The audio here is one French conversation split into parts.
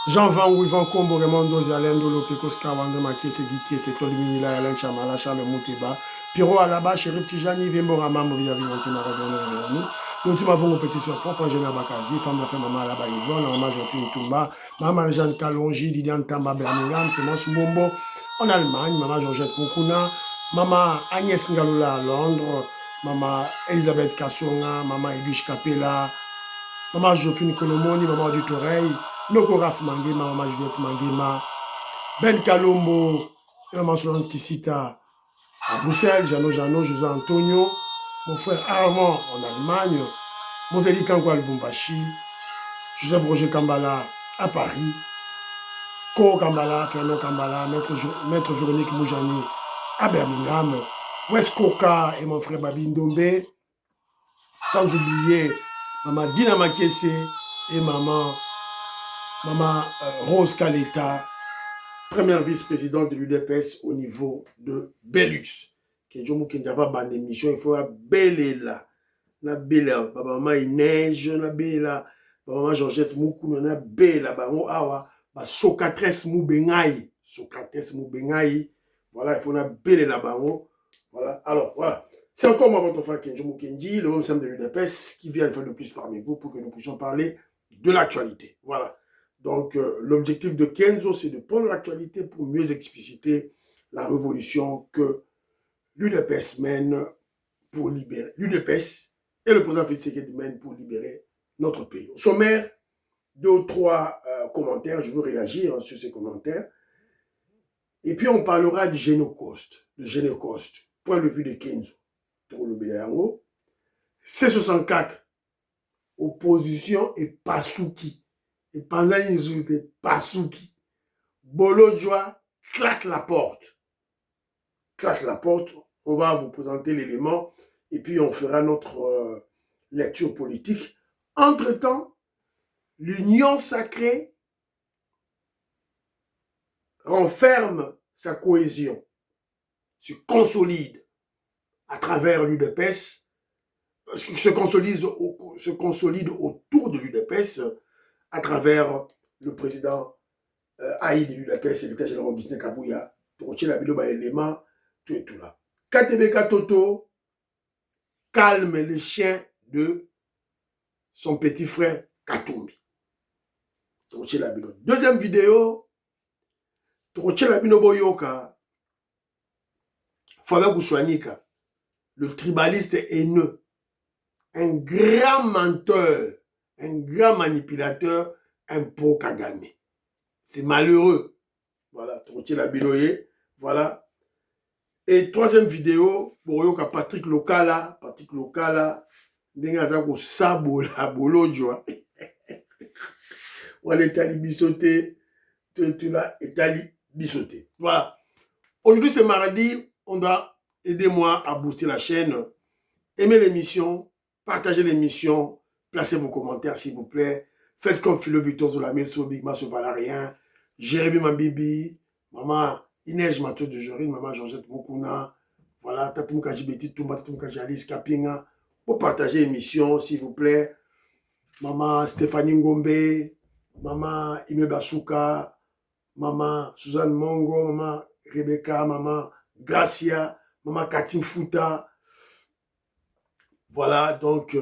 Jean Van Wivan Kombo Remondo Zalendo Lopekos Kawando Makiese Gikiese Claude Minila Alain Chamala Charles Mouteba Piro Alaba Sheriff Tijani Vembo Ramam Via Viantina Radon. Nous tu m'avons petit sur propre ingénieur Bakazi, femme d'affaires Maman Alaba Yvonne, Maman Jotine Toumba, Maman Jeanne Kalonji, Didiane Tamba Birmingham, Clémence Mbombo en Allemagne, Maman Georgette Mukuna, Maman Agnès Ngaloula à Londres, Maman Elisabeth Kassonga, Maman Edwige Capella, Maman Jophine Kolomoni, Maman Dutoreil, Noko Raf Mangema, Maman Juliette Mangema, Ben Kalombo, et Maman Solange Kissita à Bruxelles, Jano, José Antonio, mon frère Armand en Allemagne, Moseli Kangwa Lubumbashi, Joseph Roger Kambala à Paris, Ko Kambala, Fernand Kambala, Maître Véronique Moujani à Birmingham, West Koka et mon frère Babi Ndombe, sans oublier Maman Dina Makiese et Maman Rose Kaleta, première vice-présidente de l'UDPS au niveau de Belux. Kenjomu Kenjava ban émission, il faut belle là. Na belle, maman Neige, na belle, maman Georgette Moukou, na belle, bango awa, ba Socrates Moubengaï, voilà, il faut na belle là bango, voilà, alors, voilà. C'est encore moi, votre frère Kenjomu Kenji, le membre de l'UDPS, qui vient une fois de plus parmi vous pour que nous puissions parler de l'actualité, voilà. Donc, l'objectif de Kenzo, c'est de prendre l'actualité pour mieux expliciter la révolution que l'UDPS mène pour libérer, l'UDPS et le président Félix Tshisekedi mènent pour libérer notre pays. Au sommaire, 2 ou 3 commentaires, je veux réagir sur ces commentaires. Et puis, on parlera du Génocost, point de vue de Kenzo. C64, opposition et Pasuki. Et pendant une journée, Pasuki. Bolodjoa claque la porte. On va vous présenter l'élément et puis on fera notre lecture politique. Entre-temps, l'union sacrée renferme sa cohésion, se consolide à travers l'UDPS, se consolide autour de l'UDPS à travers le président Haï de l'UDPS, secrétaire général Augustin Kabouya, Toroche la Biloba élément, tout et tout là. KTBK Toto calme les chiens de son petit frère Katumbi. Toroche la Bilo. Deuxième vidéo, Toroche la Bilo Boyoka, Fabien Gouchouanika, le tribaliste haineux, un grand menteur, un grand manipulateur, un pro Kagame. C'est malheureux. Voilà, Toroche la Biloye, voilà. Et troisième vidéo, Boyoka Patrick Lokala, Ndengazako Sabola Bolodjoa. Voilà, Etali Bissoté, Tutula, Etali Bissoté. Voilà. Aujourd'hui, c'est mardi, on doit aider moi à booster la chaîne. Aimez l'émission, partagez l'émission, placez vos commentaires s'il vous plaît. Faites comme Philo Victor Zolamé, Big Masso Valarien, Jérémy Mabibi, Maman Inès Mato de Jorine, Maman Georgette Mokuna, voilà, Tatumka Jibeti Toumba, Tatumka Jalis Kapinga. Pour partager l'émission, s'il vous plaît. Maman Stéphanie Ngombe, Maman Ime Basuka, Maman Suzanne Mongo, Maman Rebecca, Maman Gracia, Maman Katim Fouta. Voilà, donc,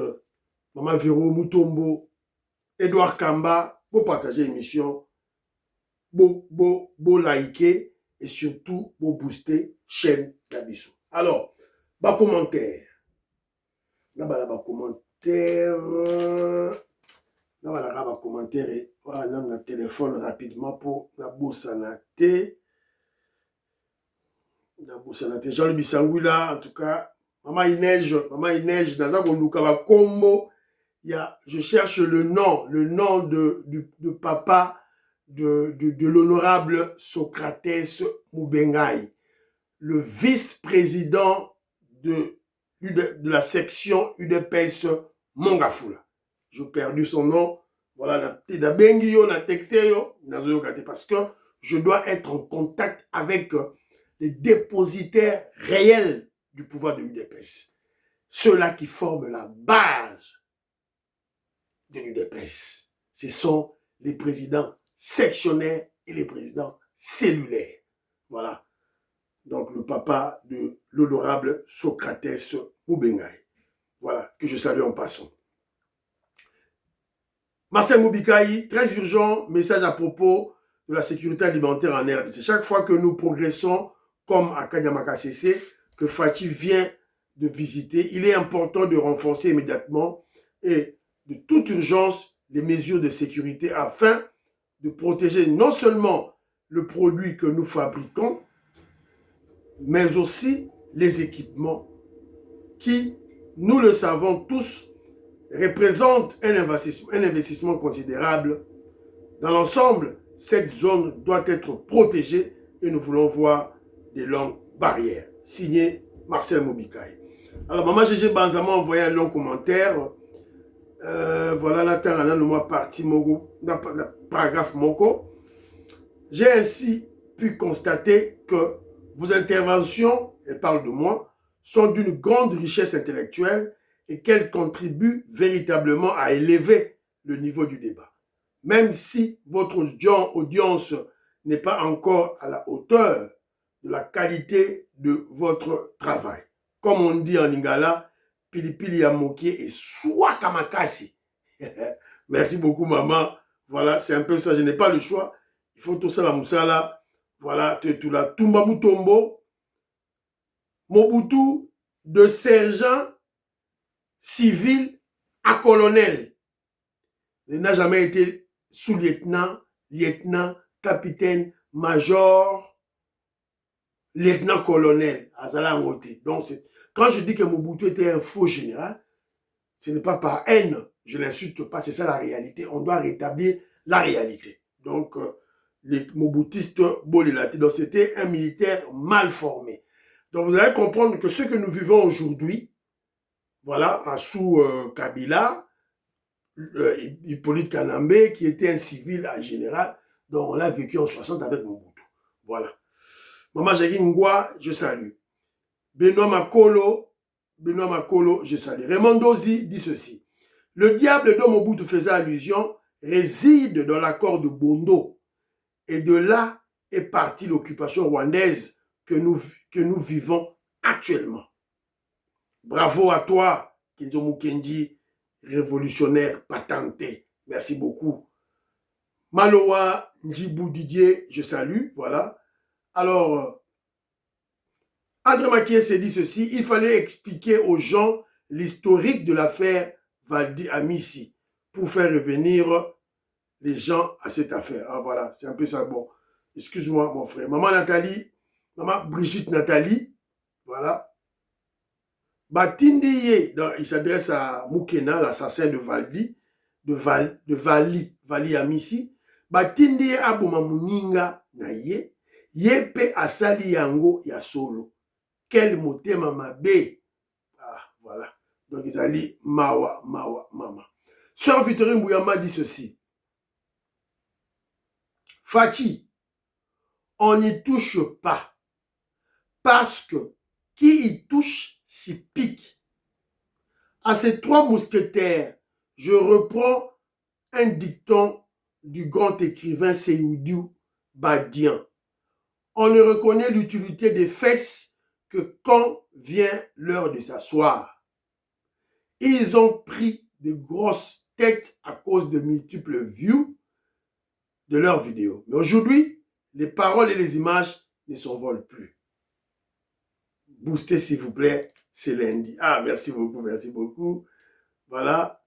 Maman Véro Moutombo, Edouard Kamba, pour partager l'émission, pour liker et surtout pour booster chaîne d'Abisso. Alors, bas commentaire. Là, bas commentaire. Là, bas commentaire et voilà, on a téléphone rapidement pour la bourse en thé. La bourse en thé. Jean-Louis Bissangula, en tout cas, Maman Inej, dans un combo. Je cherche le nom de papa de l'honorable Socrates Moubengaï, le vice-président de la section UDPS Mongafula. J'ai perdu son nom. Voilà, parce que je dois être en contact avec les dépositaires réels du pouvoir de l'UDPS. Ceux-là qui forment la base de l'UDPS. Ce sont les présidents sectionnaire et les présidents cellulaires. Voilà. Donc, le papa de l'honorable Socrates Moubengaï. Voilà, que je salue en passant. Marcel Moubikaï, très urgent, message à propos de la sécurité alimentaire en RDC. Chaque fois que nous progressons, comme à Kanyamaka-CC, que Fatih vient de visiter, il est important de renforcer immédiatement et de toute urgence les mesures de sécurité afin de protéger non seulement le produit que nous fabriquons, mais aussi les équipements qui, nous le savons tous, représentent un investissement considérable. Dans l'ensemble, cette zone doit être protégée et nous voulons voir des longues barrières. Signé Marcel Moubikaï. Alors, Maman Gégé Banzama a envoyé un long commentaire. Voilà, là, tant le mois parti, paragraphe Moko. J'ai ainsi pu constater que vos interventions, elles parlent de moi, sont d'une grande richesse intellectuelle et qu'elles contribuent véritablement à élever le niveau du débat. Même si votre audience n'est pas encore à la hauteur de la qualité de votre travail. Comme on dit en lingala, pilipili ya mokie et soit kamakasi. Merci beaucoup, maman. Voilà, c'est un peu ça. Je n'ai pas le choix. Il faut tout ça, la moussala. Voilà, tout la Tumba Mutombo. Mobutu de sergent civil à colonel. Il n'a jamais été sous-lieutenant, lieutenant, capitaine, major, lieutenant-colonel. Donc, quand je dis que Mobutu était un faux général, ce n'est pas par haine, je ne l'insulte pas, c'est ça la réalité. On doit rétablir la réalité. Donc, les Mobutistes Bolilati, donc c'était un militaire mal formé. Donc, vous allez comprendre que ce que nous vivons aujourd'hui, voilà, sous Kabila, Hippolyte Kanambe, qui était un civil en général, donc on l'a vécu en 60 avec Mobutu. Voilà. Maman Jackie Ngwa, je salue. Benoît Makolo, je salue. Raymond Dozi dit ceci. Le diable dont Mobutu faisait allusion réside dans l'accord de Bondo. Et de là est partie l'occupation rwandaise que nous vivons actuellement. Bravo à toi, Kenzo Mukendi, révolutionnaire patenté. Merci beaucoup. Malowa Njibou Didier, je salue. Voilà. Alors, André Makié s'est dit ceci, il fallait expliquer aux gens l'historique de l'affaire Valdi Amissi pour faire revenir les gens à cette affaire. Ah voilà, c'est un peu ça. Bon, excuse-moi mon frère. Maman Nathalie, maman Brigitte Nathalie, voilà. Batindi, il s'adresse à Moukena, l'assassin de Valdi, Vali Amissi. Batindi aboma muninga na ye, yepe asali yango ya solo. Quel motema mabe. Ah, voilà. Donc, ils allaient mawa, mama. Sœur Victorine Bouyama dit ceci. Fatih, on n'y touche pas. Parce que qui y touche s'y pique. À ces trois mousquetaires, je reprends un dicton du grand écrivain Seyoudou Badian. On ne reconnaît l'utilité des fesses que quand vient l'heure de s'asseoir. Ils ont pris de grosses têtes à cause de multiples views de leurs vidéos. Mais aujourd'hui, les paroles et les images ne s'envolent plus. Boostez s'il vous plaît, c'est lundi. Ah, merci beaucoup, merci beaucoup. Voilà.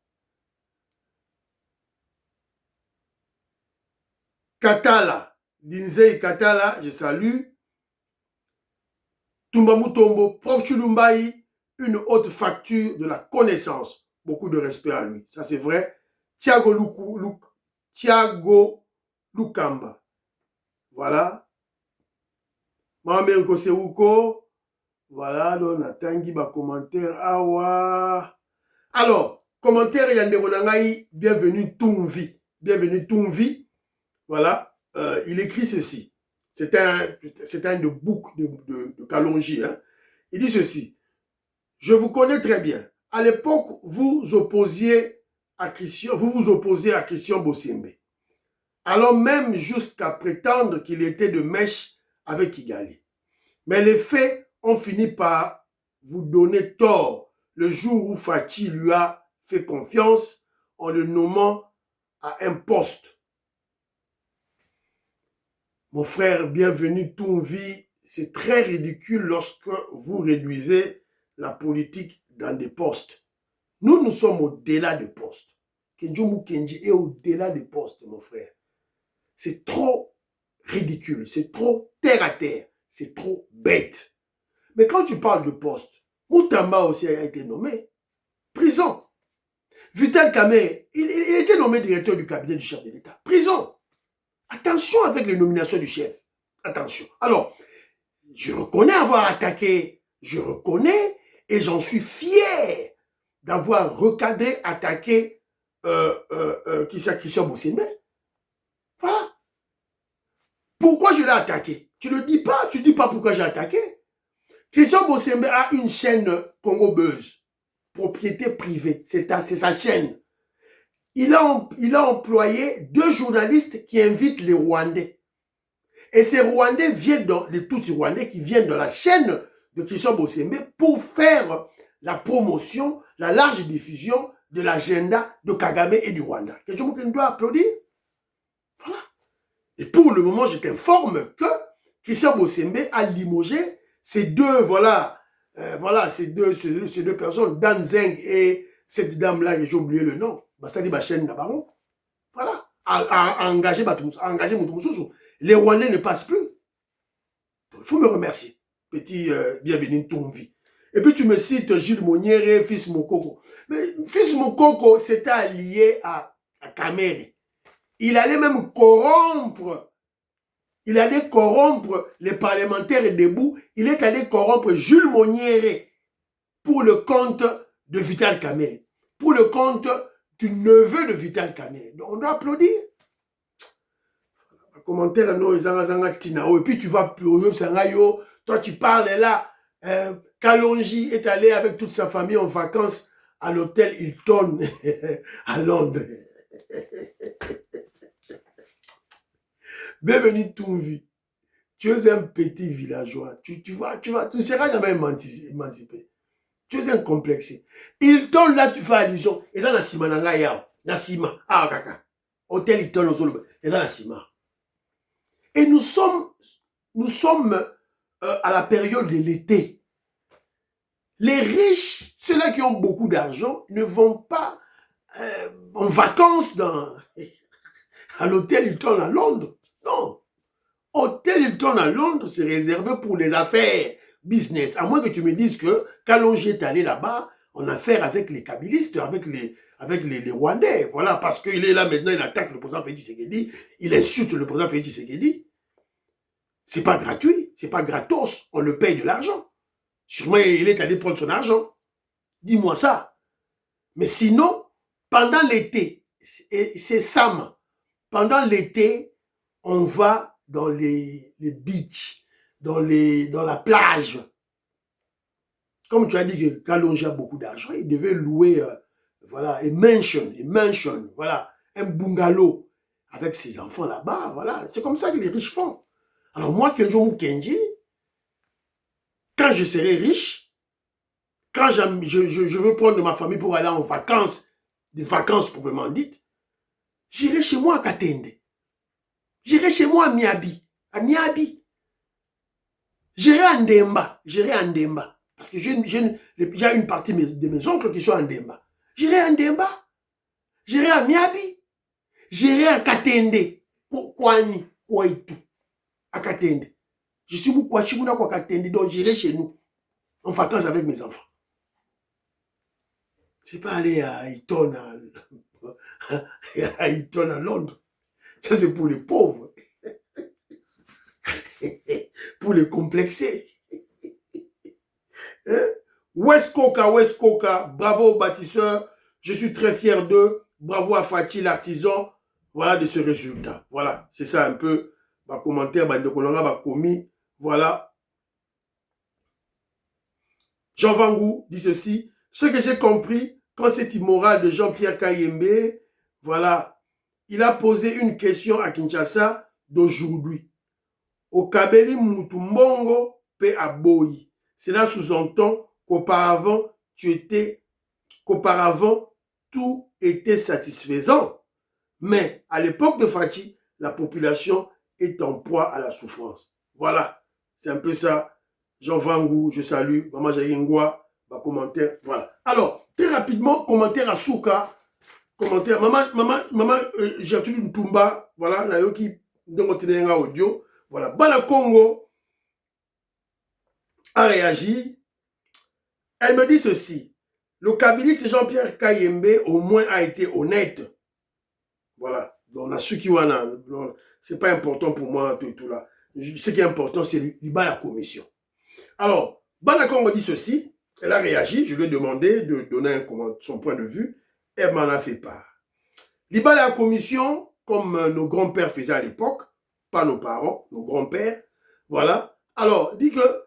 Katala, Dinzei Katala, je salue. Tumba Mutombo, Prof Chulumbaï, une haute facture de la connaissance. Beaucoup de respect à lui, ça c'est vrai. Thiago Lukamba. Voilà. Maman Kosewuko. Voilà, donc on attend ba commentaire. Awa. Alors, commentaire Yandero Nangaï, bienvenue Tumvi. Bienvenue Tumvi. Voilà, il écrit ceci. C'est un de bouc de Kalonji. Hein. Il dit ceci. Je vous connais très bien. À l'époque, vous vous opposiez à Christian Bossembe. allant même jusqu'à prétendre qu'il était de mèche avec Kigali. Mais les faits ont fini par vous donner tort le jour où Fachi lui a fait confiance en le nommant à un poste. Mon frère, bienvenue, Toumvi, c'est très ridicule lorsque vous réduisez la politique dans des postes. Nous sommes au-delà des postes. Kenjomu Kenji est au-delà des postes, mon frère. C'est trop ridicule, c'est trop terre à terre, c'est trop bête. Mais quand tu parles de poste, Moutamba aussi a été nommé. Prison. Vital Kamerhe, il était nommé directeur du cabinet du chef de l'État. Prison. Attention avec les nominations du chef. Attention. Alors, je reconnais avoir attaqué, je reconnais, et j'en suis fier d'avoir recadré, attaqué Christian Bossémé. Voilà. Pourquoi je l'ai attaqué? Tu ne dis pas, tu ne dis pas pourquoi j'ai attaqué. Christian Bossémé a une chaîne Congo Buzz, propriété privée, c'est sa chaîne. Il a employé 2 journalistes qui invitent les Rwandais. Et ces Rwandais viennent les Tutsis Rwandais qui viennent dans la chaîne de Christian Bossémé pour faire la promotion, la large diffusion de l'agenda de Kagame et du Rwanda. Que je dois applaudir. Voilà. Et pour le moment, je t'informe que Christian Bossémé a limogé ces deux, ces deux personnes, Dan Zeng et cette dame-là, j'ai oublié le nom, Basali Bachen Nabaron. Voilà. A engagé Moutoumoussou. Les Rwandais ne passent plus. Il faut me remercier. Petit bienvenue Toumvi. Et puis tu me cites Gilles Moniere, Fils Mokoko. Mais Fils Mokoko, c'était allié à Kamerhe. Il allait même corrompre. Il allait corrompre les parlementaires debout. Il est allé corrompre Jules Moniere pour le compte de Vital Kamerhe. Pour le compte du neveu de Vital Kamerhe. Donc on doit applaudir. Commentaire no ezanga tinao et puis tu vas pleurer sangayo, toi tu parles là. Kalonji est allé avec toute sa famille en vacances à l'hôtel Hilton à Londres. Bienvenue Toumvi. Tu es un petit villageois. Tu ne seras jamais émancipé. Tu es un complexé. Hilton là tu fais allusion. Et ça na sima nanga yao. Na sima. Ah kaka. Hôtel Hilton ozolo. Et ça na sima. Et nous sommes à la période de l'été. Les riches, ceux-là qui ont beaucoup d'argent, ne vont pas en vacances à l'hôtel Hilton à Londres. Non. Hôtel Hilton à Londres, c'est réservé pour les affaires business. À moins que tu me dises que Kalonji est allé là-bas en affaires avec les kabylistes, avec les Rwandais. Voilà, parce qu'il est là maintenant, il attaque le président Félix Tshisekedi, il insulte le président Félix Tshisekedi. C'est pas gratuit, c'est pas gratos, on le paye de l'argent. Sûrement, il est allé prendre son argent. Dis-moi ça. Mais sinon, pendant l'été, c'est Sam, pendant l'été, on va dans les beaches, dans la plage. Comme tu as dit que Kalonji a beaucoup d'argent, il devait louer, voilà, une mansion, voilà, un bungalow avec ses enfants là-bas, voilà. C'est comme ça que les riches font. Alors moi, Kenji, quand je serai riche, quand je veux prendre ma famille pour aller en vacances, des vacances proprement dites, j'irai chez moi à Katende. J'irai chez moi à Miabi. J'irai à Ndemba. Parce que j'ai une partie de mes oncles qui sont à Ndemba. J'irai à Ndemba. J'irai à Miabi. J'irai à Katende. Kwani, Kwaitu. À Katende. Je suis Moukouachimouna à Katende, donc j'irai chez nous. En vacances avec mes enfants. C'est pas aller à Eton à Londres. Ça, c'est pour les pauvres. Pour les complexés. Hein? West Coca, bravo aux bâtisseurs. Je suis très fier d'eux. Bravo à Fachi, l'artisan. Voilà de ce résultat. Voilà, c'est ça un peu. Ma commentaire, de Kolonga, ma commis. Voilà. Jean Vangou dit ceci. Ce que j'ai compris, quand c'est immoral de Jean-Pierre Kayembe, voilà, il a posé une question à Kinshasa d'aujourd'hui. Au Kabeli Mutumbongo pe aboyi. Cela sous-entend qu'auparavant, tout était satisfaisant. Mais à l'époque de Fachi, la population est en proie à la souffrance. Voilà, c'est un peu ça. Jean Vangou, je salue. Maman Jayingwa, commentaire. Voilà. Alors, très rapidement, commentaire à Souka. Commentaire. Maman Gertrude Ntumba. Voilà, Nayoki, Ndomotenenga audio. Voilà. Bala Congo a réagi. Elle me dit ceci. Le kabiliste Jean-Pierre Kayembe, au moins, a été honnête. Voilà. Donc, on a su qui wana. C'est pas important pour moi, tout là. Ce qui est important, c'est la commission. Alors, Bala Congo dit ceci. Elle a réagi. Je lui ai demandé de donner son point de vue. Elle m'en a fait part. La commission, comme nos grands-pères faisaient à l'époque, pas nos parents, nos grands-pères, voilà. Alors, dit que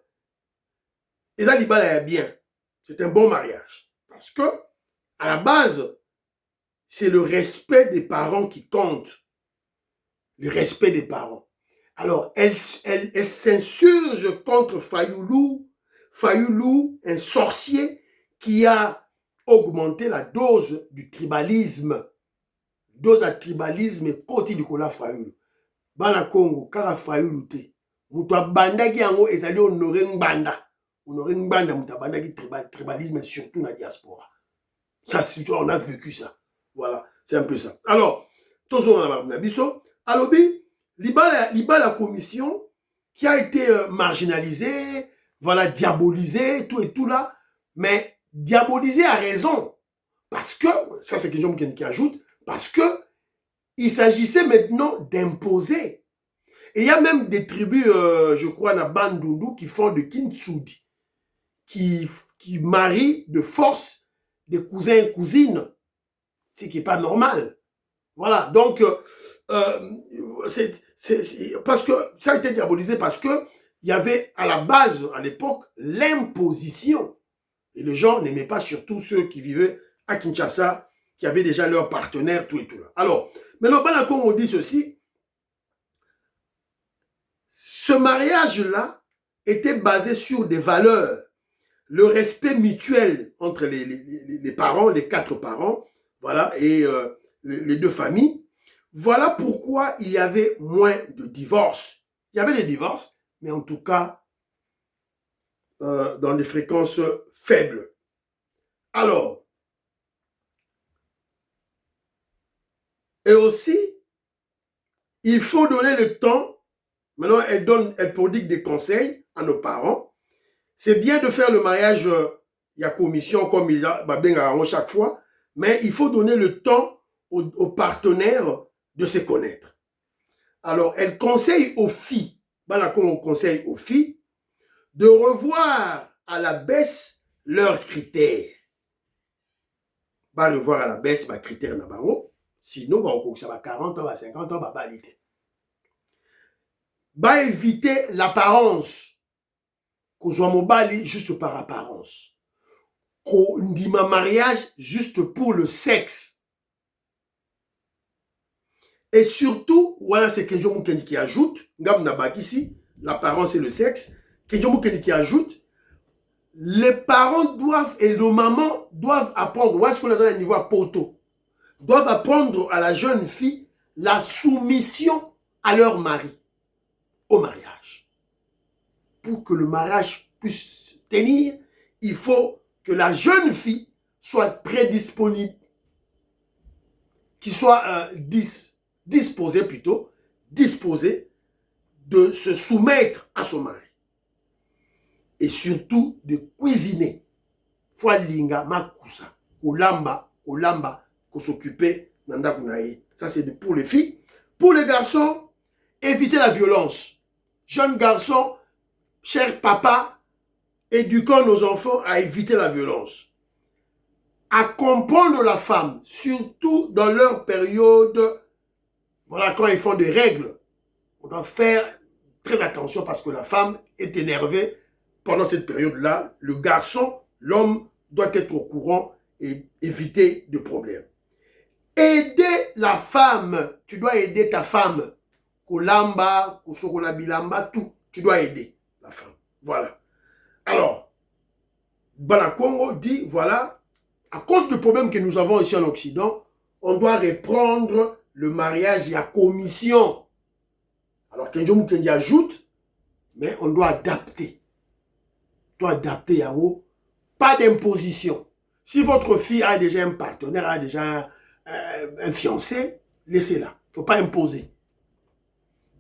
Eza Libala est bien. C'est un bon mariage. Parce que, à la base, c'est le respect des parents qui compte. Le respect des parents. Alors, elle s'insurge contre Fayoulou, un sorcier qui a augmenté la dose du tribalisme. Dose à tribalisme koti likola Fayoulou. Bana Congo, kaka Fayoulou te. Mutu bandaki yango ezali honoré ngbanda. Honoré ngbanda mutu bandaki tribalisme surtout na diaspora. Ça, on a vécu ça. Voilà, c'est un peu ça. Alors, tous on a biso. Alobi, la commission qui a été marginalisée, voilà, diabolisée, tout et tout là, mais diabolisée à raison. Parce que, ça c'est quelque chose qui ajoute, parce que il s'agissait maintenant d'imposer. Et il y a même des tribus, je crois, na Bandundu, qui font de Kintsoudi, qui marient de force des cousins et cousines, ce qui n'est pas normal. Voilà, donc, parce que ça a été diabolisé parce que il y avait à la base, à l'époque, l'imposition. Et les gens n'aimaient pas surtout ceux qui vivaient à Kinshasa, qui avaient déjà leurs partenaires, tout et tout là. Alors, maintenant, quand on dit ceci, ce mariage-là était basé sur des valeurs, le respect mutuel entre les parents, les 4 parents, voilà, et les 2 familles. Voilà pourquoi il y avait moins de divorces. Il y avait des divorces, mais en tout cas, dans des fréquences faibles. Alors, et aussi, il faut donner le temps. Maintenant, elle prodigue des conseils à nos parents. C'est bien de faire le mariage, il y a commission comme il y a chaque fois, mais il faut donner le temps aux partenaires de se connaître. Alors, elle conseille aux filles, on conseille aux filles, de revoir à la baisse leurs critères. Revoir à la baisse leurs critères. Sinon, ça va 40 ans, 50 ans, éviter l'apparence. Qu'on soit mobile juste par apparence. Qu'on dit ma mariage juste pour le sexe. Et surtout, voilà, c'est Kenjo Moukeni qui ajoute, ici, l'apparence et le sexe, Kenjo Moukeni qui ajoute, les parents doivent, et nos mamans doivent apprendre, où est-ce qu'on est dans le niveau à poto, doivent apprendre à la jeune fille la soumission à leur mari, au mariage. Pour que le mariage puisse tenir, il faut que la jeune fille soit prédisponible, qu'il soit disposée de se soumettre à son mari. Et surtout de cuisiner. Faut linga makusa, olamba, qu'on s'occuper nanda kunae. Ça c'est pour les filles. Pour les garçons, éviter la violence. Jeunes garçons, chers papas, éduquons nos enfants à éviter la violence. À comprendre la femme, surtout dans leur période, voilà, quand ils font des règles. On doit faire très attention parce que la femme est énervée pendant cette période-là. Le garçon, l'homme, doit être au courant et éviter de problèmes. Aider la femme. Tu dois aider ta femme. Kolamba, Kosokola Bilamba, tout. Tu dois aider la femme. Voilà. Alors, Banakongo dit, voilà, à cause du problème que nous avons ici en Occident, on doit reprendre le mariage à commission. Alors, Kenjo Mukendi ajoute, mais on doit adapter. On doit adapter à vous. Pas d'imposition. Si votre fille a déjà un partenaire, a déjà un fiancé, laissez-la. Il ne faut pas imposer.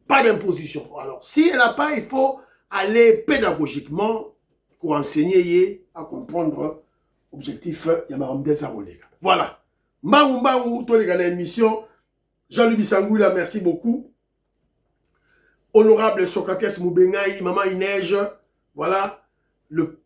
Pas d'imposition. Alors, si elle n'a pas, il faut aller pédagogiquement pour enseigner à comprendre l'objectif Yamaramdez Arolega. Voilà. Mbangu Mbangu, tous les gars l'émission. Jean-Louis Bissangoula, merci beaucoup. Honorable Socrates Moubengaï, Maman Inej, voilà, le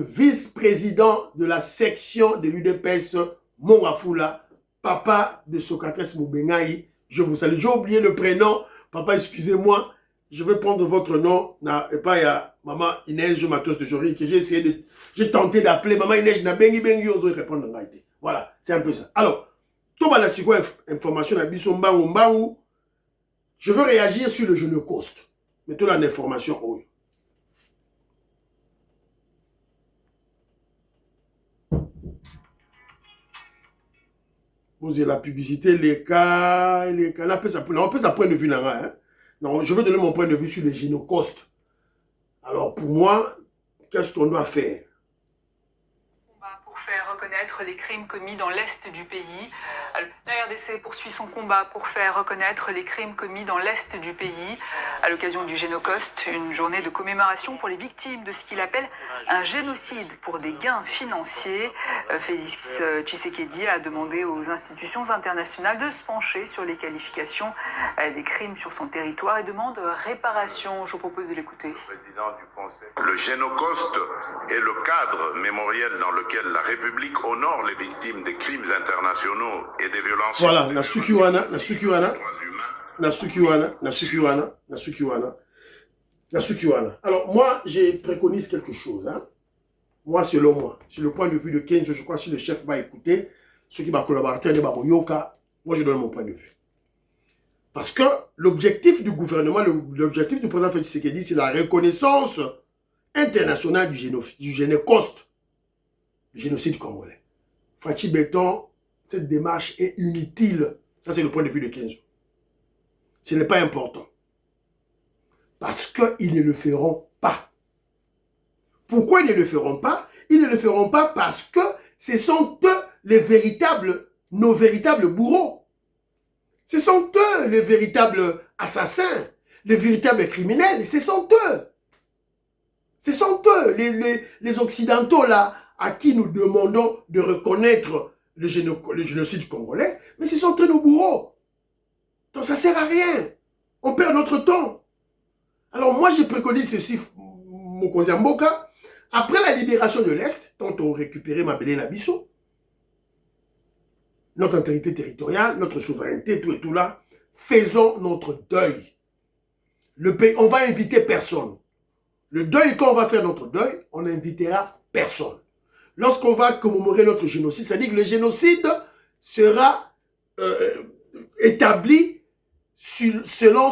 vice-président de la section de l'UDPS Mongafula, papa de Socrates Moubengaï, je vous salue. J'ai oublié le prénom, papa, excusez-moi, je vais prendre votre nom, et pas il y a Maman Inej Matos de Jory, que j'ai tenté d'appeler Maman Inej, na bengi bengi, on doit répondre en réalité. Voilà, c'est un peu ça. Alors, tout le monde information à Bisson Mbangu Mbangu. Je veux réagir sur le Génocoste. Mettons la information haut. Vous avez la publicité, les cas. On appelle ça point de vue là. Hein? Non, je veux donner mon point de vue sur le Génocoste. Alors, pour moi, qu'est-ce qu'on doit faire? Pour faire reconnaître les crimes commis dans l'Est du pays. La RDC poursuit son combat pour faire reconnaître les crimes commis dans l'Est du pays à l'occasion du Génocoste, une journée de commémoration pour les victimes de ce qu'il appelle un génocide pour des gains financiers. Félix Tshisekedi a demandé aux institutions internationales de se pencher sur les qualifications des crimes sur son territoire et demande réparation. Je vous propose de l'écouter. Le Génocoste est le cadre mémoriel dans lequel la République honore les victimes des crimes internationaux et des violences. Voilà, na Sukiwana. Alors, moi, je préconise quelque chose. Hein. Moi, selon moi, sur le point de vue de Kenzo, je crois que si le chef va écouter, ceux qui vont collaborer, moi, je donne mon point de vue. Parce que l'objectif du gouvernement, l'objectif du président Félix Tshisekedi, c'est la reconnaissance internationale du Génocoste, du génocide congolais. Fachi Béton, cette démarche est inutile. Ça, c'est le point de vue de Kenzo. Ce n'est pas important. Parce qu'ils ne le feront pas. Pourquoi ils ne le feront pas? Ils ne le feront pas parce que ce sont eux nos véritables bourreaux. Ce sont eux les véritables assassins, les véritables criminels. Ce sont eux. Ce sont eux, les Occidentaux là, à qui nous demandons de reconnaître le génocide congolais, mais ce sont eux nos bourreaux. Donc ça ne sert à rien. On perd notre temps. Alors moi, je préconise ceci, Mokonzi Mboka, après la libération de l'Est, tant on récupéré Mabélé Nabisso, notre intégrité territoriale, notre souveraineté, tout et tout là, faisons notre deuil. Le pays, on va inviter personne. Le deuil, quand on va faire notre deuil, on n'invitera personne. Lorsqu'on va commémorer notre génocide, c'est-à-dire que le génocide sera établi selon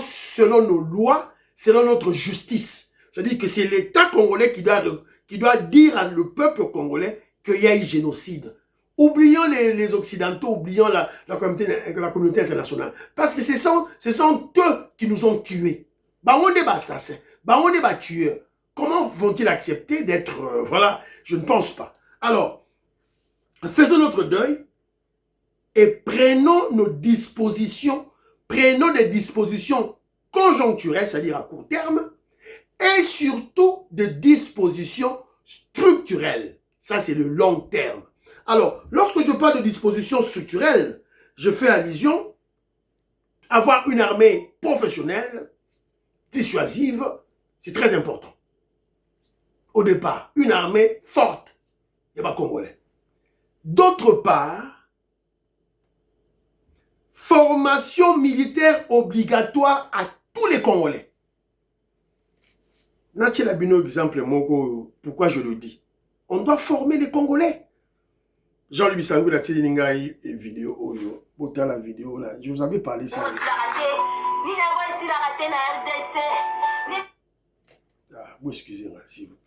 nos lois, selon notre justice. C'est-à-dire que c'est l'État congolais qui doit dire à le peuple congolais qu'il y a eu génocide. Oublions les Occidentaux, oublions la communauté internationale. Parce que ce sont eux qui nous ont tués. On est assassins, on est tueurs. Comment vont-ils accepter d'être... voilà, je ne pense pas. Alors, faisons notre deuil et prenons nos dispositions, prenons des dispositions conjoncturelles, c'est-à-dire à court terme, et surtout des dispositions structurelles. Ça, c'est le long terme. Alors, lorsque je parle de dispositions structurelles, je fais allusion à avoir une armée professionnelle, dissuasive, c'est très important. Au départ, une armée forte, il n'y a pas Congolais. D'autre part, formation militaire obligatoire à tous les Congolais. Nathiel Abino, exemple, pourquoi je le dis? On doit former les Congolais. Jean-Louis Bissangou la Tiliningai vidéo Oyo. Bota la vidéo là. Je vous avais parlé ça. Ah, vous excusez-moi, s'il vous plaît.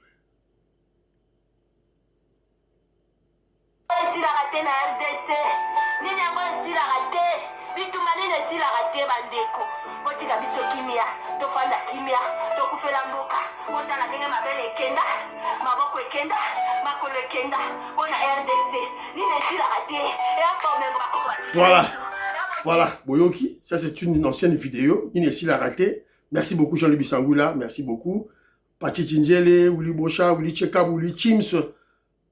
Voilà. Voilà, Boyoki, ça c'est une ancienne vidéo. Inessi l'a raté. Merci beaucoup Jean-Louis Bissangou là, merci beaucoup. Pachi Chinjele, Willy Bocha, Willy Chekab, Willy Chims,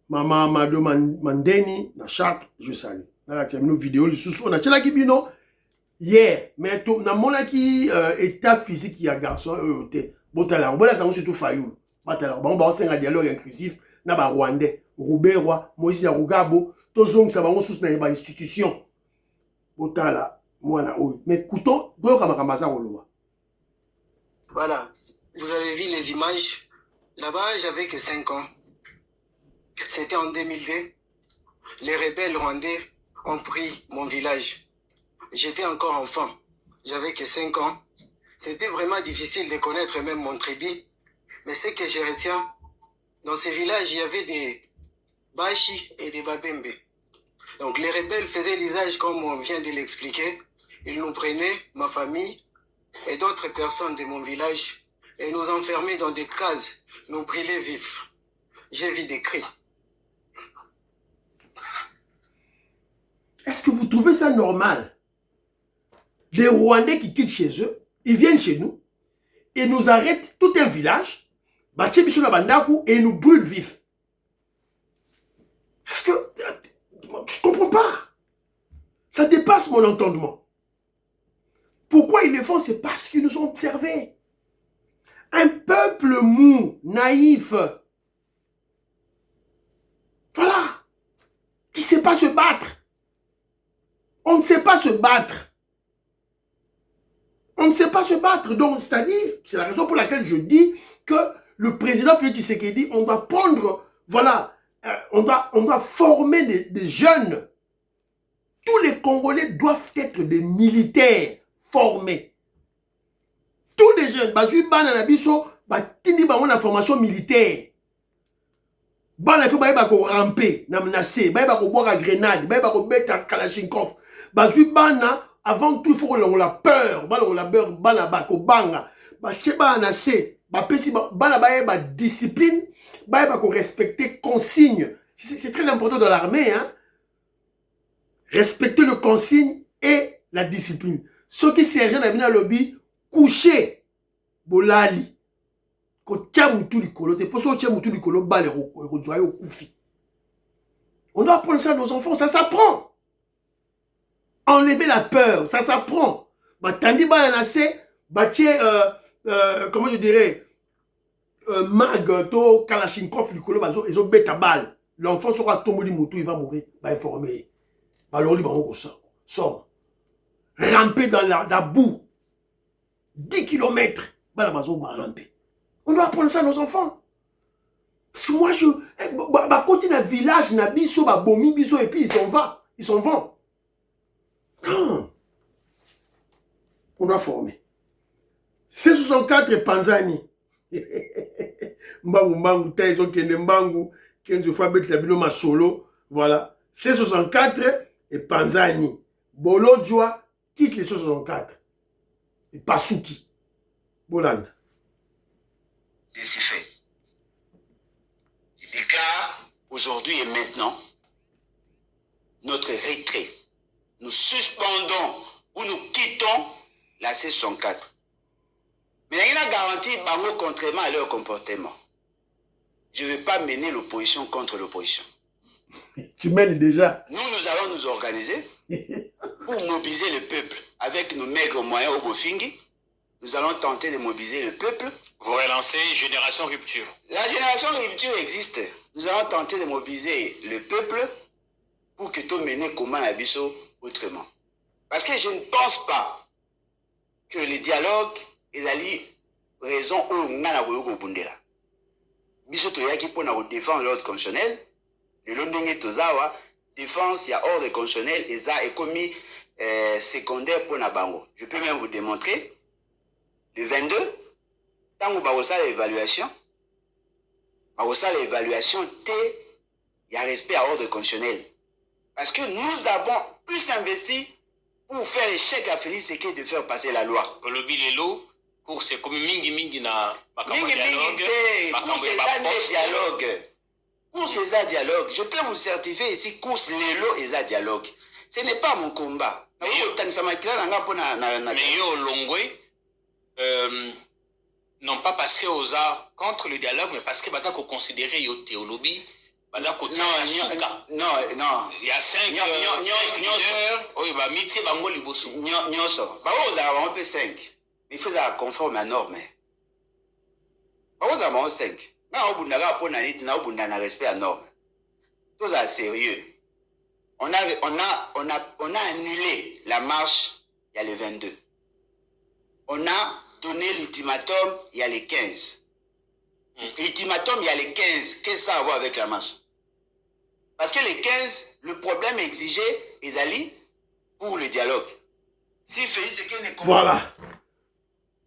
Mama Mado Mandeni, na chaque, je salue. Dans la terminale vidéo, le sous on a tchala kibino hier, mais tout na mona ki état physique ya garçon EOT. Botala, bola ça surtout Fayoul. Batala, bon ba on dialogue inclusif na ba Rwandais, Ruberwa, Moïse Rugabo, tozong ça va on sous na ba institution. Botala, moi mais écoutons, voilà, vous avez vu les images. Là-bas, j'avais que 5 ans. C'était en 2002. Les rebelles rwandais ont pris mon village. J'étais encore enfant. J'avais que 5 ans. C'était vraiment difficile de connaître même mon tribu. Mais ce que je retiens, dans ces villages, il y avait des Bashi et des Babembe. Donc les rebelles faisaient l'usage comme on vient de l'expliquer. Ils nous prenaient, ma famille et d'autres personnes de mon village, et nous enfermaient dans des cases, nous brûlaient vifs. J'ai vu des cris. Est-ce que vous trouvez ça normal? Les Rwandais qui quittent chez eux, ils viennent chez nous, et nous arrêtent tout un village, et ils nous brûlent vifs. Est-ce que... Je ne comprends pas. Ça dépasse mon entendement. Pourquoi ils le font? C'est parce qu'ils nous ont observés. Un peuple mou, naïf. Voilà. Qui ne sait pas se battre. On ne sait pas se battre. On ne sait pas se battre. Donc, c'est-à-dire, c'est la raison pour laquelle je dis que le président Félix Tshisekedi, on doit prendre, voilà, on doit former des jeunes. Tous les Congolais doivent être des militaires formés. Tous les jeunes, bazu bana na biso, batindi ba na formation militaire. Bana faut ba ko ramper, na menacer, ba ko boire grenade, ba ko beta kalachnikov. Bazu bana avant tout il faut qu'on la peur, bana ba ko banga, ba cheba na se, ba pesi bana ba discipline, ba ko respecter consignes. C'est très important dans l'armée hein. Respecter le consigne et la discipline. Ceux qui servent dans le lobby, coucher, bolali. On doit apprendre ça à nos enfants, ça s'apprend. Enlever la peur, ça s'apprend. Tandi comment je dirais, mag, to, kalachnikov, ils ont bête à balle. L'enfant sera tombé du moto, il va mourir, va informer. Alors, il va sort. Ramper dans la boue. 10 km. On doit apprendre ça à nos enfants. Parce que moi, quand il y a un village, il y a un biso, et puis ils s'en vont. Non. On doit former. C64 Panzani. Mbangu, Taizo, Kende Mbangu, 15 fois bête la bino ma solo. Voilà. C64 et Panzani. Bolo Djoa quitte les 64. Et Pasuki. Bolan. Ainsi fait. Il déclare aujourd'hui et maintenant notre retrait. Nous suspendons ou nous quittons la C64. Mais il a garanti, bango, contrairement à leur comportement. Je ne vais pas mener l'opposition contre l'opposition. Tu mènes déjà. Nous allons nous organiser pour mobiliser le peuple. Avec nos maigres moyens au Bofingi, nous allons tenter de mobiliser le peuple. Vous relancez Génération Rupture. La Génération Rupture existe. Nous allons tenter de mobiliser le peuple pour que tout mène comment à Bisso autrement. Parce que je ne pense pas que les dialogues, ils allaient raison où on a la bundela. Bisso toyaki pour défendre l'ordre constitutionnel. Le lendemain tozawa défense, il y a ordre constitutionnel, et ça est commis secondaire pour Nabango. Je peux même vous démontrer. Le 22, tant que vous avez l'évaluation, il y a respect à ordre constitutionnel. Parce que nous avons plus investi pour faire échec à Félix Tshisekedi de faire passer la loi. Le lobby lelo, course comme mingi na Mingi course et dialogue. Je peux vous certifier ici, course lelo et dialogue. Ce n'est pas mon combat. Mais yo longwe, non pas parce que aux arts contre le dialogue, mais parce que baza ko considérer yo théologie. Non. Il y a 5 leaders, oui, bah, métier bango liboso. Nyoso. Bah, vous avez un peu 5. Il faut être conforme à norme. Bah, vous avez 5. Non, vous n'avez respect à norme. Tout ça sérieux. On a annulé la marche, il y a le 22. On a donné l'ultimatum, il y a les 15. L'ultimatum, il y a les 15. Qu'est-ce que ça a à voir avec la marche? Parce que les 15, le problème exigé, Ezali, pour le dialogue. Si Félix Tshisekedi ne comprend pas. Voilà.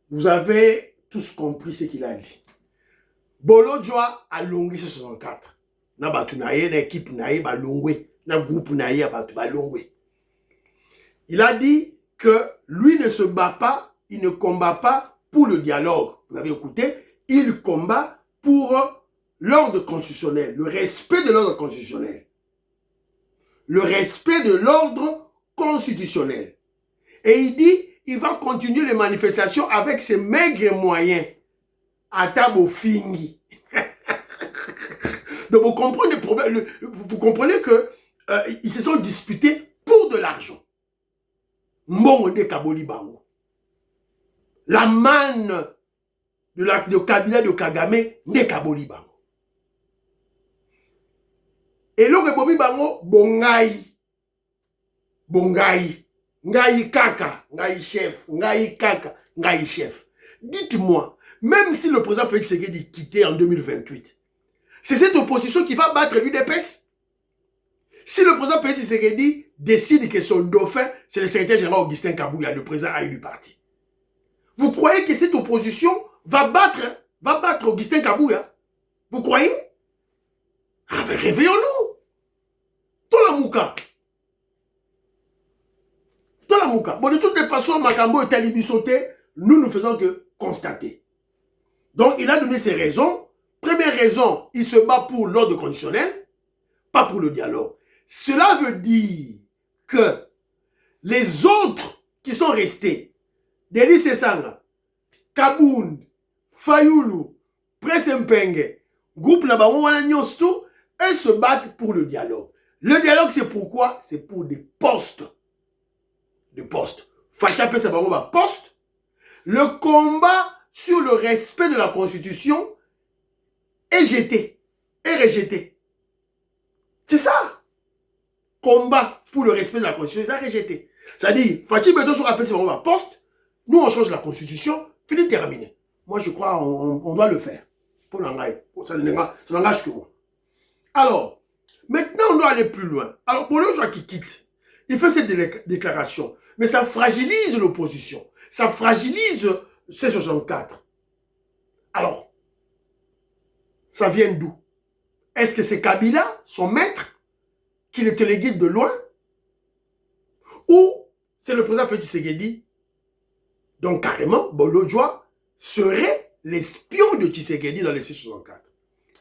Vous avez tous compris ce qu'il a dit. Bolo Joa a longé 64. Na batu na ye, na équipe na ye, ba longwe. Na groupe na ye, ba longwe. Il a dit que lui ne se bat pas, il ne combat pas pour le dialogue. Vous avez écouté? Il combat pour l'ordre constitutionnel, le respect de l'ordre constitutionnel. Le respect de l'ordre constitutionnel. Et il dit, il va continuer les manifestations avec ses maigres moyens. Atabo fingi. Donc vous comprenez le problème, vous comprenez que ils se sont disputés pour de l'argent. Mbongo de Kaboli Bango. La manne de Kabila de Kagame de Kaboli Bango. Et l'autre Bobi Bango, Bongai. Ngai kaka, ngai chef, ngai kaka, ngai chef. Dites-moi, même si le président Félix Tshisekedi quittait en 2028, c'est cette opposition qui va battre l'UDPS. Si le président Félix Tshisekedi décide que son dauphin, c'est le secrétaire général Augustin Kabouya, le président AI du parti. Vous croyez que cette opposition va battre Augustin Kabouya? Vous croyez? Ah ben réveillons-nous. Tolamouka. Bon, de toutes les façons, Makambo est alibisoté, nous ne faisons que constater. Donc, il a donné ses raisons. Première raison, il se bat pour l'ordre conditionnel, pas pour le dialogue. Cela veut dire que les autres qui sont restés, Denis Sesanga, Kabound, Fayoulou, Presempenge, groupe Nabango, elles se battent pour le dialogue. Le dialogue, c'est pourquoi? C'est pour des postes. De poste. Facha peut savoir poste. Le combat sur le respect de la Constitution est jeté, est rejeté. C'est ça. Combat pour le respect de la Constitution est rejeté. C'est-à-dire, Fachi Beto sur rappel savoir poste. Nous, on change la Constitution. Fini terminé. Moi, je crois on doit le faire. Pour l'engagement. Ça n'engage que moi. Alors, maintenant, on doit aller plus loin. Alors, pour les gens qui quittent, il fait cette déclaration. Mais ça fragilise l'opposition. Ça fragilise C64. Alors, ça vient d'où? Est-ce que c'est Kabila, son maître, qui le téléguide de loin? Ou c'est le président Félix Tshisekedi? Donc carrément, Bolo Joa serait l'espion de Tshisekedi dans les C64.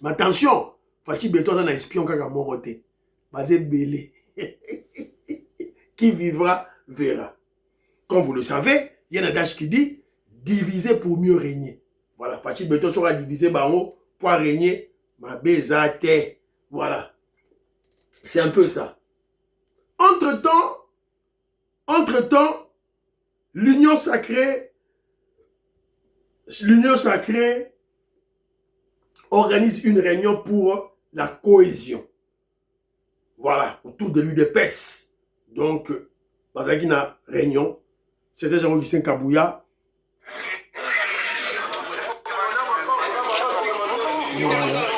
Mais attention, Fachi Beto est un espion qui a moroté. Basé Belé. Qui vivra verra. Comme vous le savez, il y a un adage qui dit diviser pour mieux régner. Voilà, Fachi Beto sera divisé pour régner ma bézate. Voilà. C'est un peu ça. Entre-temps, l'Union sacrée organise une réunion pour la cohésion. Voilà, autour de l'UDPS. Donc, Bazagina réunion, c'était Jean-Augustin Kabouya. Voilà.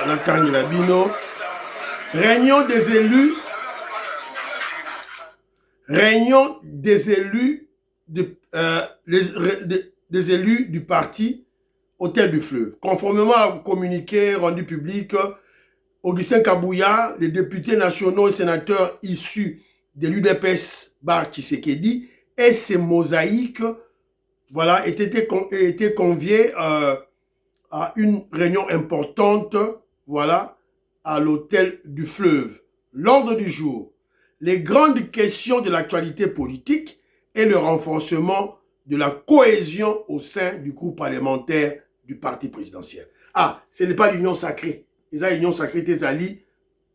La Tangi-Labino. Réunion des élus. Réunion des élus des élus du parti Hôtel du Fleuve. Conformément au communiqué rendu public, Augustin Kabouya, les députés nationaux et sénateurs issus de l'UDPS Bar Tshisekedi et ses mosaïques, voilà, étaient conviés à une réunion importante, voilà, à l'Hôtel du Fleuve. L'ordre du jour, les grandes questions de l'actualité politique et le renforcement de la cohésion au sein du groupe parlementaire du parti présidentiel. Ah, ce n'est pas l'union sacrée. Ils ont l'union sacrée des alliés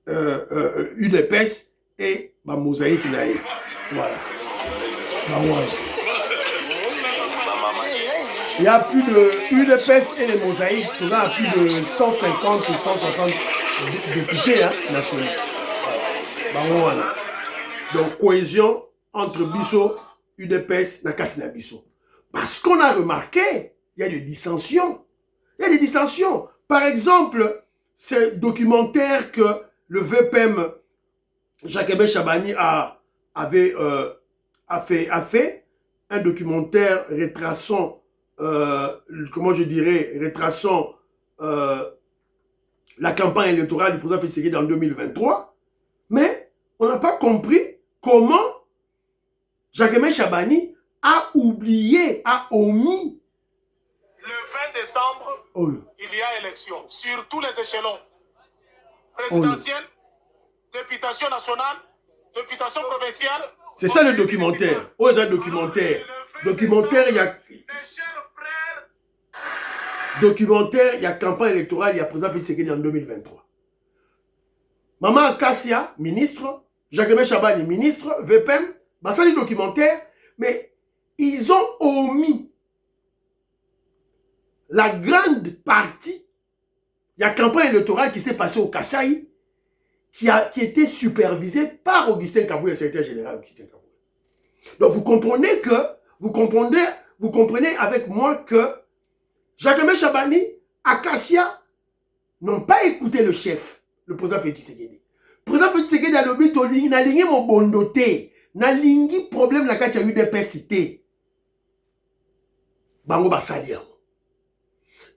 UDPS et ma mosaïque naïe. Voilà. Il y a plus de UDPS et les mosaïques, il y a plus de 150 ou 160 députés nationaux. Voilà. Donc, cohésion entre Bisso, UDPS, Nakatina Bisso. Parce qu'on a remarqué, il y a des dissensions. Il y a des dissensions. Par exemple, ce documentaire que le VPM Jacques Chabani a fait, un documentaire retraçant, comment je dirais, retraçant la campagne électorale du président Félix Tshisekedi en 2023, mais on n'a pas compris comment Jacques Chabani a oublié, a omis. Le 20 décembre, il y a élection sur tous les échelons. Présidentielle, députation nationale, députation provinciale. C'est ça le documentaire. Oh, c'est un documentaire. Documentaire, il y a... Documentaire, il y a campagne électorale, il y a président Félix Tshisekedi en 2023. Maman Akassia, ministre, Jacques Chabani, ministre, VPM, bah ça, les documentaires, mais ils ont omis la grande partie. Il y a campagne électorale qui s'est passée au Kasaï, qui était supervisée par Augustin Kabouya, secrétaire général Augustin Kabouya. Donc vous comprenez avec moi que Jacques Chabani, Akassia n'ont pas écouté le chef, le président Félix Tshisekedi. Le président Félix Tshisekedi a lobby tolingi na lingi mon bondoté, na lingi problème la katia UDPS té. Bango basali.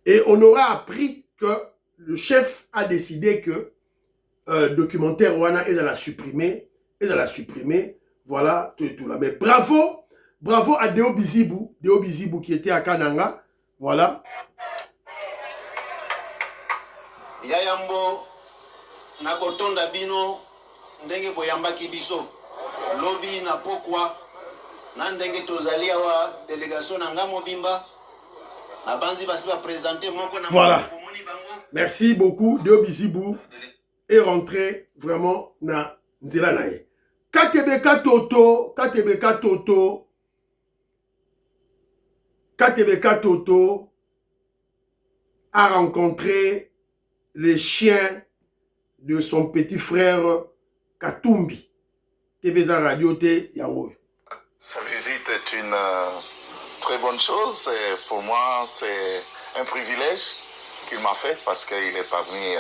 Et on aura appris que le chef a décidé que documentaire Wana ils allaient la supprimer, voilà, tout là. Mais bravo à Deo Bizibou qui était à Kananga, voilà. Yayambo nakotonda bino ndenge boyambaki biso lobi na pokwa na ndenge tozalia wa délégation na ngamo bimba na banzi basi ba présenter moko na voilà. Merci beaucoup. Deo Bizibou est rentré vraiment na nzela nae. KTBK Toto a rencontré les chiens de son petit frère Katumbi. TVza Radio T Yango. Sa visite est une très bonne chose. Pour moi, c'est un privilège qu'il m'a fait parce qu'il est parmi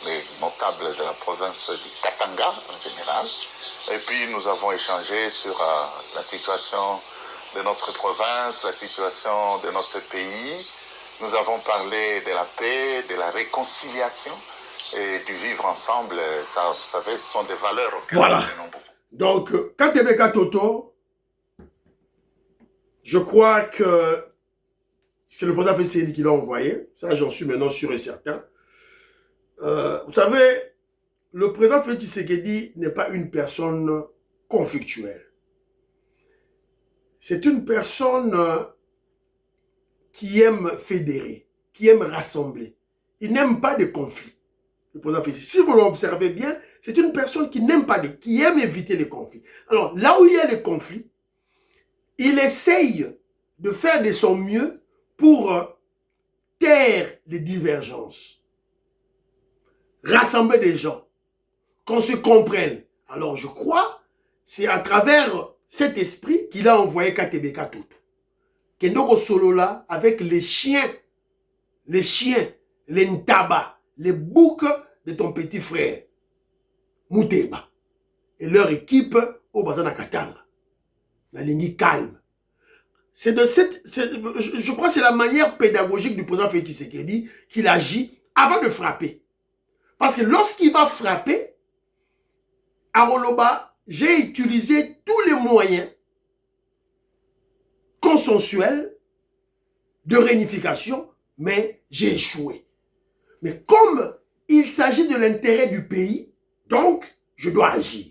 les notables de la province du Katanga en général. Et puis nous avons échangé sur la situation de notre province, la situation de notre pays. Nous avons parlé de la paix, de la réconciliation et du vivre ensemble. Ça, vous savez, ce sont des valeurs auxquelles voilà. nous tenons beaucoup. Donc, KTBK Toto, je crois que c'est le président Félix Tshisekedi qui l'a envoyé. Ça, j'en suis maintenant sûr et certain. Vous savez, le président Félix Tshisekedi n'est pas une personne conflictuelle. C'est une personne qui aime fédérer, qui aime rassembler. Il n'aime pas de conflits. Le président Félix Tshisekedi, si vous l'observez bien, c'est une personne qui n'aime pas qui aime éviter les conflits. Alors, là où il y a les conflits, il essaye de faire de son mieux pour taire les divergences, rassembler des gens, qu'on se comprenne. Alors je crois, c'est à travers cet esprit qu'il a envoyé KTBK Toto. Kendoko Solola avec les chiens, les Ntaba, les boucs de ton petit frère, Mouteba, et leur équipe au Bazana Katanga. La ligne calme. C'est de cette, je crois que c'est la manière pédagogique du président Félix Tshisekedi qu'il agit avant de frapper. Parce que lorsqu'il va frapper, à Roloba, j'ai utilisé tous les moyens consensuels de réunification, mais j'ai échoué. Mais comme il s'agit de l'intérêt du pays, donc je dois agir.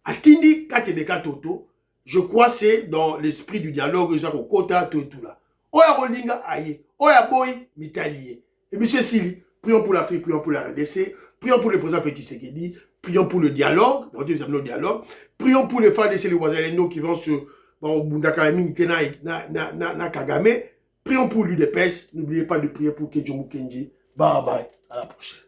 Atindi Katedeka Toto, je crois que c'est dans l'esprit du dialogue, Kota, tout là. Oya Rolinga aye, Oya Boy Mitalié. Et M. Sili, prions pour l'Afrique, prions pour la RDC, prions pour le président Félix Tshisekedi, prions pour le dialogue, prions pour les femmes de les voisins qui vont sur Bundakarami, na Kagame, prions pour l'UDPS, n'oubliez pas de prier pour Kedjomu Kenji. Bye bye, à la prochaine.